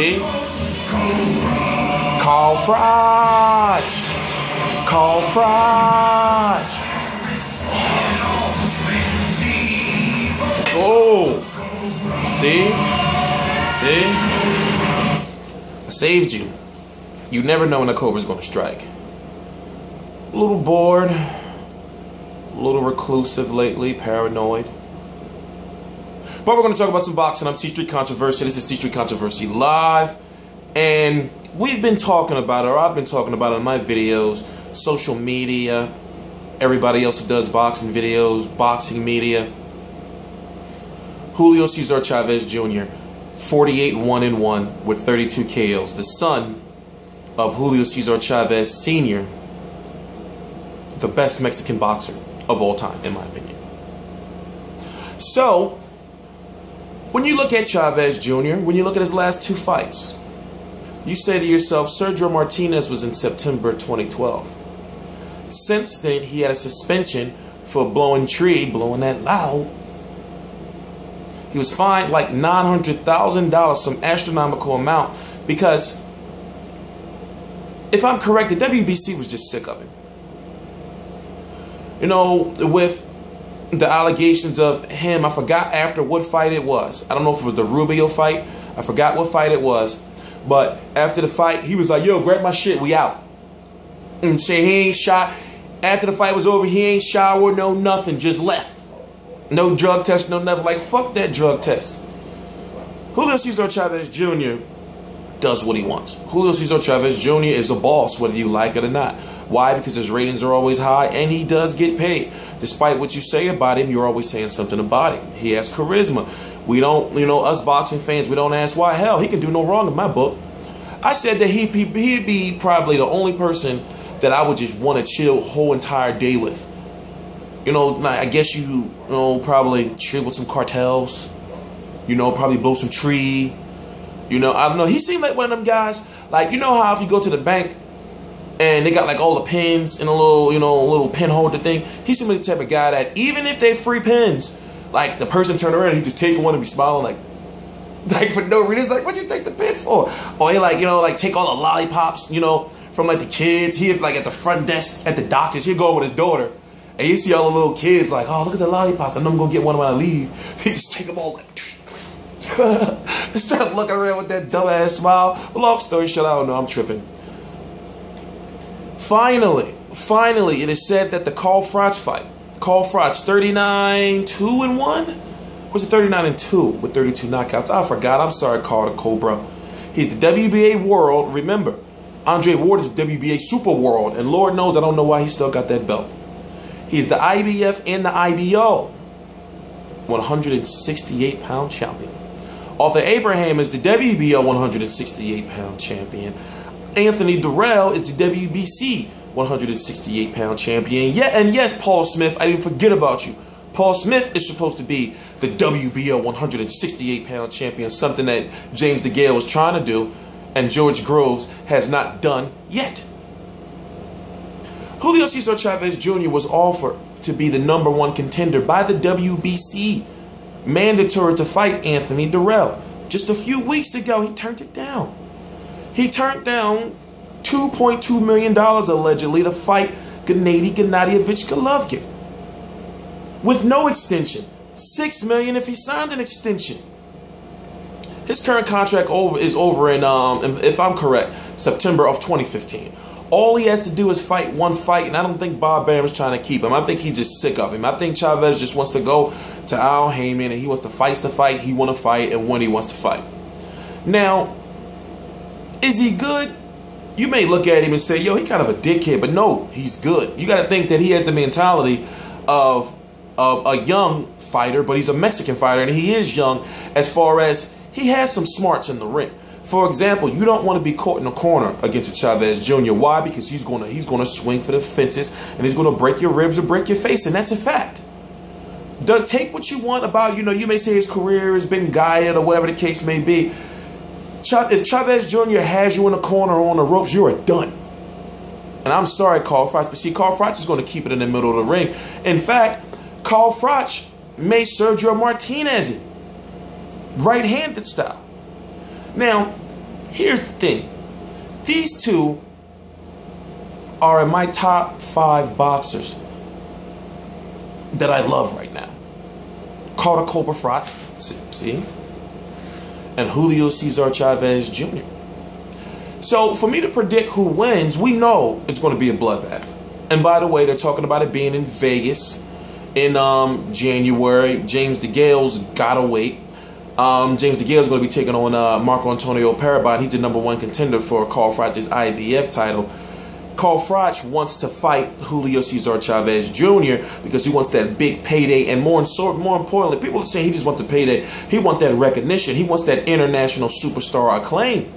See? Carl Froch. Carl Froch. Oh. See? See? I saved you. You never know when the Cobra's going to strike. A little bored. A little reclusive lately. Paranoid. But we're going to talk about some boxing. I'm T-Street Controversy. This is T-Street Controversy Live. And we've been talking about it, or I've been talking about it in my videos, social media, everybody else who does boxing videos, boxing media. Julio Cesar Chavez Jr., 48-1-1 with 32 KOs. The son of Julio Cesar Chavez Sr., the best Mexican boxer of all time, in my opinion. So, when you look at Chavez Jr., when you look at his last two fights, you say to yourself, Sergio Martinez was in September 2012. Since then, he had a suspension for blowing that loud. He was fined like $900,000, some astronomical amount, because, if I'm correct, the WBC was just sick of him. You know, with the allegations of him, I forgot after what fight it was. I don't know if it was the Rubio fight. I forgot what fight it was. But after the fight, he was like, yo, grab my shit, we out. And say he ain't shot. After the fight was over, he ain't showered, no nothing, just left. No drug test, no nothing. Like, fuck that drug test. Julio Cesar Chavez Jr. does what he wants. Julio Cesar Chavez Jr. is a boss, whether you like it or not. Why? Because his ratings are always high, and he does get paid. Despite what you say about him, you're always saying something about him. He has charisma. We don't, you know, us boxing fans, we don't ask why. Hell, he can do no wrong in my book. I said that he'd be probably the only person that I would just want to chill whole entire day with. You know, I guess you know, probably chill with some cartels. You know, probably blow some tree. You know, I don't know. He seemed like one of them guys. Like, you know how if you go to the bank and they got like all the pins in a little, you know, little pin holder thing. He seemed like the type of guy that even if they free pins, like the person turn around, he just take one and be smiling like for no reason. It's like, what'd you take the pin for? Or he like, you know, like take all the lollipops, you know, from like the kids. He like at the front desk at the doctor's. He'd go with his daughter, and you see all the little kids like, oh, look at the lollipops. I know I'm gonna get one when I leave. He just take them all like. Just start looking around with that dumbass smile. Well, long story short, I don't know. I'm tripping. Finally, it is said that the Carl Froch fight, Carl Froch, 39-2-1? Was it 39-2 with 32 knockouts? I forgot. I'm sorry, Carl the Cobra. He's the WBA World. Remember, Andre Ward is the WBA Super World, and Lord knows I don't know why he still got that belt. He's the IBF and the IBO 168-pound champion. Arthur Abraham is the WBO 168-pound champion. Anthony Dirrell is the WBC 168-pound champion. Yeah, and yes, Paul Smith, I didn't forget about you. Paul Smith is supposed to be the WBO 168-pound champion, something that James DeGALE was trying to do, and George Groves has not done yet. Julio Cesar Chavez Jr. was offered to be the #1 contender by the WBC, mandatory to fight Anthony Dirrell. Just a few weeks ago, he turned it down. He turned down $2.2 million allegedly to fight Gennady Golovkin with no extension. $6 million if he signed an extension. His current contract is over in, if I'm correct, September of 2015. All he has to do is fight one fight, and I don't think Bob Bam's trying to keep him. I think he's just sick of him. I think Chavez just wants to go to Al Heyman, and he wants to fight the fight he want to fight and when he wants to fight. Now, is he good? You may look at him and say, yo, he kind of a dickhead, but no, he's good. You got to think that he has the mentality of a young fighter, but he's a Mexican fighter, and he is young as far as he has some smarts in the ring. For example, you don't want to be caught in a corner against a Chavez Jr. Why? Because he's gonna swing for the fences, and he's gonna break your ribs or break your face, and that's a fact. Take what you want about, you know, you may say his career has been guided or whatever the case may be. If Chavez Jr. has you in a corner or on the ropes, you're done. And I'm sorry, Carl Froch, but see, Carl Froch is going to keep it in the middle of the ring. In fact, Carl Froch made Sergio Martinez right-handed style. Now, Here's the thing. These two are in my top 5 boxers that I love right now. Cobra Froch, see? And Julio Cesar Chavez Jr. So for me to predict who wins, we know it's going to be a bloodbath. And by the way, they're talking about it being in Vegas in January. James DeGale's gotta wait. James DeGale is going to be taking on Marco Antonio Parabon. He's the #1 contender for Carl Froch's IBF title. Carl Froch wants to fight Julio Cesar Chavez Jr. because he wants that big payday, and more importantly, people are saying he just wants the payday. He wants that recognition. He wants that international superstar acclaim.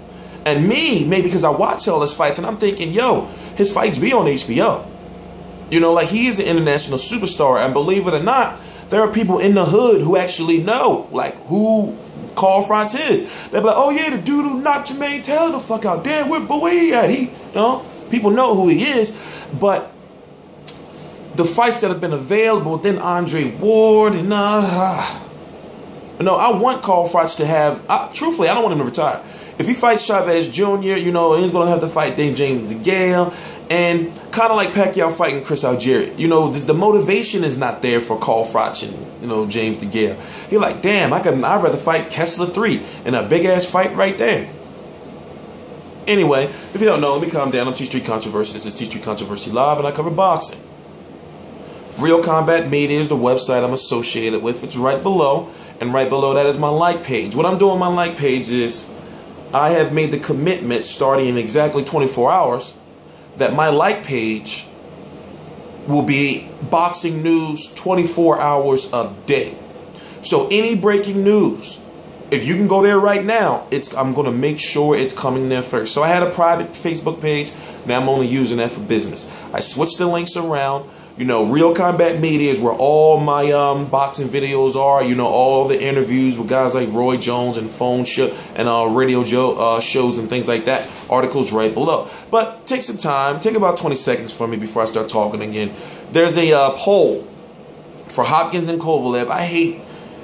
And maybe because I watch all his fights, and I'm thinking, yo, his fights be on HBO. You know, like, he is an international superstar, and believe it or not, there are people in the hood who actually know, like, who Carl Froch is. They're like, oh yeah, the dude who knocked Jermaine Taylor the fuck out. Damn, where he at? You know, people know who he is, but the fights that have been available, then Andre Ward, and no, I want Carl Froch to have. Truthfully, I don't want him to retire. If he fights Chavez Jr., you know, he's going to have to fight then James DeGale, and kind of like Pacquiao fighting Chris Algieri. You know, the motivation is not there for Carl Froch and, you know, James DeGale. You're like, damn, I'd rather fight Kessler 3 in a big-ass fight right there. Anyway, if you don't know, let me calm down. I'm T-Street Controversy. This is T-Street Controversy Live, and I cover boxing. Real Combat Media is the website I'm associated with. It's right below, and right below that is my like page. What I'm doing on my like page is I have made the commitment, starting in exactly 24 hours, that my like page will be boxing news 24 hours a day. So any breaking news, if you can go there right now, I'm going to make sure it's coming there first. So I had a private Facebook page. Now I'm only using that for business. I switched the links around. You know, Real Combat Media is where all my boxing videos are. You know, all the interviews with guys like Roy Jones and phone show and radio shows and things like that. Articles right below. But take some time. Take about 20 seconds for me before I start talking again. There's a poll for Hopkins and Kovalev. I hate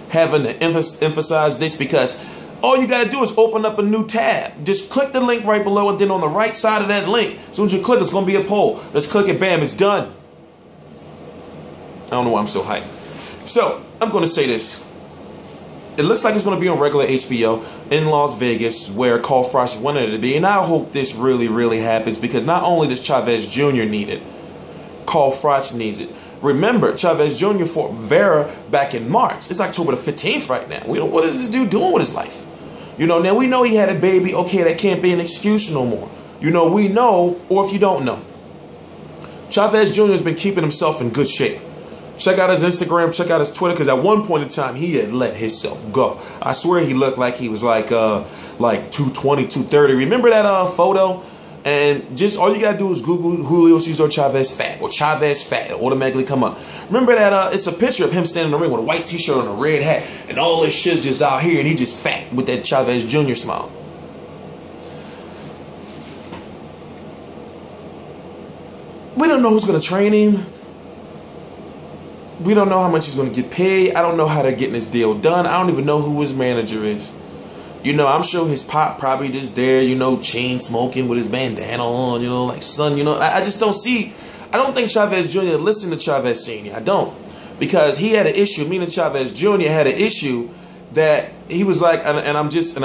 having to emphasize this because all you got to do is open up a new tab. Just click the link right below, and then on the right side of that link, as soon as you click, it's going to be a poll. Let's click it. Bam, it's done. I don't know why I'm so hyped. So, I'm going to say this. It looks like it's going to be on regular HBO in Las Vegas, where Carl Froch wanted it to be. And I hope this really, really happens, because not only does Chavez Jr. need it, Carl Froch needs it. Remember, Chavez Jr. fought Vera back in March. It's October the 15th right now. What is this dude doing with his life? You know, now we know he had a baby. Okay, that can't be an excuse no more. You know, we know, or if you don't know, Chavez Jr. has been keeping himself in good shape. Check out his Instagram, check out his Twitter, because at one point in time, he had let himself go. I swear he looked like he was like 220, 230. Remember that photo? And just all you got to do is Google Julio Cesar Chavez fat or Chavez fat. It'll automatically come up. Remember that it's a picture of him standing in the ring with a white t-shirt and a red hat, and all this shit's just out here, and he just fat with that Chavez Jr. smile. We don't know who's going to train him. We don't know how much he's going to get paid. I don't know how they're getting this deal done. I don't even know who his manager is. You know, I'm sure his pop probably just there, you know, chain smoking with his bandana on, you know, like, son, you know. I just don't see. I don't think Chavez Jr. listened to Chavez Sr. I don't. Because he had an issue. Me and Chavez Jr. had an issue that he was like, and I'm just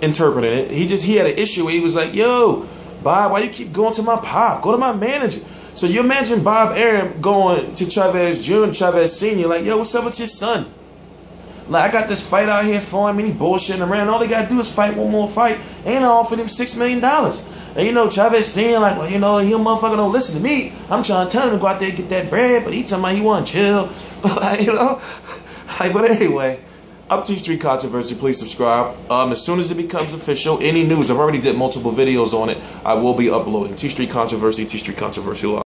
interpreting it. He had an issue where he was like, yo, Bob, why you keep going to my pop? Go to my manager. So you imagine Bob Arum going to Chavez Jr. and Chavez Sr. like, yo, what's up with your son? Like, I got this fight out here for him, and he bullshitting around. All they got to do is fight one more fight, and I offered him $6 million. And, you know, Chavez saying, like, well, you know, he motherfucker don't listen to me. I'm trying to tell him to go out there and get that bread, but he talking about he want to chill. Like, you know? Like, but anyway, I'm T-Street Controversy. Please subscribe. As soon as it becomes official, any news, I've already did multiple videos on it, I will be uploading. T-Street Controversy, T-Street Controversy Live.